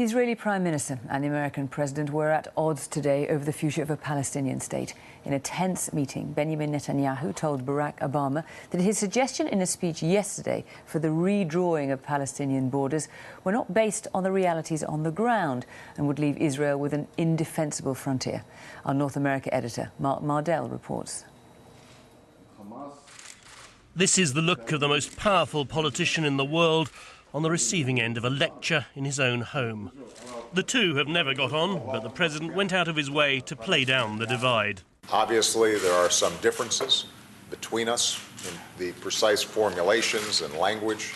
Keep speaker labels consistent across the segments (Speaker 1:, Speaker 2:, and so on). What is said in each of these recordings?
Speaker 1: The Israeli Prime Minister and the American President were at odds today over the future of a Palestinian state. In a tense meeting, Benjamin Netanyahu told Barack Obama that his suggestion in a speech yesterday for the redrawing of Palestinian borders were not based on the realities on the ground and would leave Israel with an indefensible frontier. Our North America editor, Mark Mardell, reports.
Speaker 2: This is the look of the most powerful politician in the world on the receiving end of a lecture in his own home. The two have never got on, but the president went out of his way to play down the divide.
Speaker 3: Obviously, there are some differences between us in the precise formulations and language,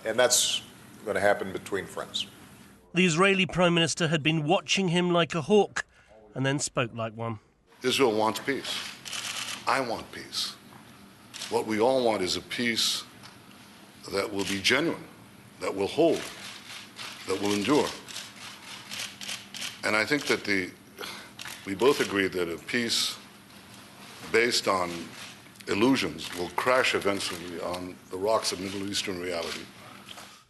Speaker 3: and that's going to happen between friends.
Speaker 2: The Israeli Prime Minister had been watching him like a hawk and then spoke like one.
Speaker 4: Israel wants peace. I want peace. What we all want is a peace that will be genuine, that will hold, that will endure. And I think that we both agree that a peace based on illusions will crash eventually on the rocks of Middle Eastern reality.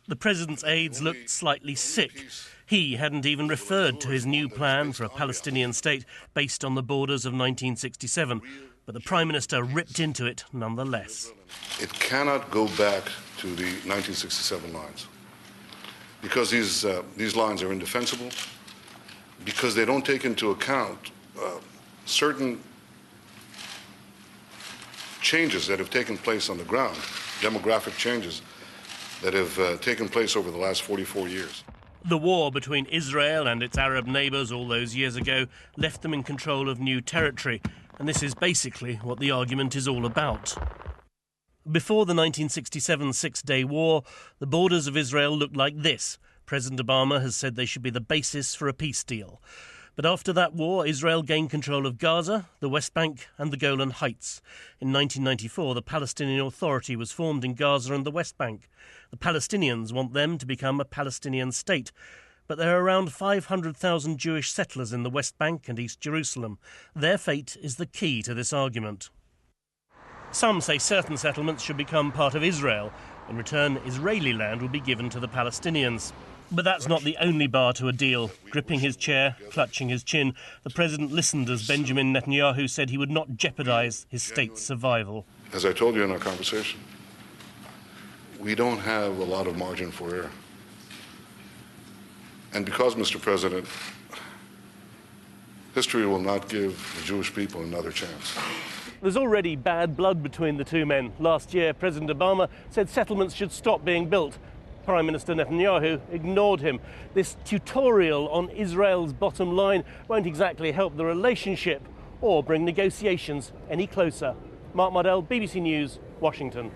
Speaker 2: The president's aides looked slightly sick. He hadn't even referred to his new plan for a Palestinian state based on the borders of 1967. But the Prime Minister ripped into it nonetheless.
Speaker 4: It cannot go back to the 1967 lines because these lines are indefensible, because they don't take into account certain changes that have taken place on the ground, demographic changes that have taken place over the last 44 years.
Speaker 2: The war between Israel and its Arab neighbours all those years ago left them in control of new territory. And this is basically what the argument is all about. Before the 1967 Six-Day War, the borders of Israel looked like this. President Obama has said they should be the basis for a peace deal. But after that war, Israel gained control of Gaza, the West Bank and the Golan Heights. In 1994, the Palestinian Authority was formed in Gaza and the West Bank. The Palestinians want them to become a Palestinian state. But there are around 500,000 Jewish settlers in the West Bank and East Jerusalem. Their fate is the key to this argument. Some say certain settlements should become part of Israel. In return, Israeli land will be given to the Palestinians. But that's not the only bar to a deal. Gripping his chair, clutching his chin, the president listened as Benjamin Netanyahu said he would not jeopardize his state's survival.
Speaker 4: As I told you in our conversation, we don't have a lot of margin for error. And because, Mr. President, history will not give the Jewish people another chance.
Speaker 2: There's already bad blood between the two men. Last year, President Obama said settlements should stop being built. Prime Minister Netanyahu ignored him. This tutorial on Israel's bottom line won't exactly help the relationship or bring negotiations any closer. Mark Mardell, BBC News, Washington.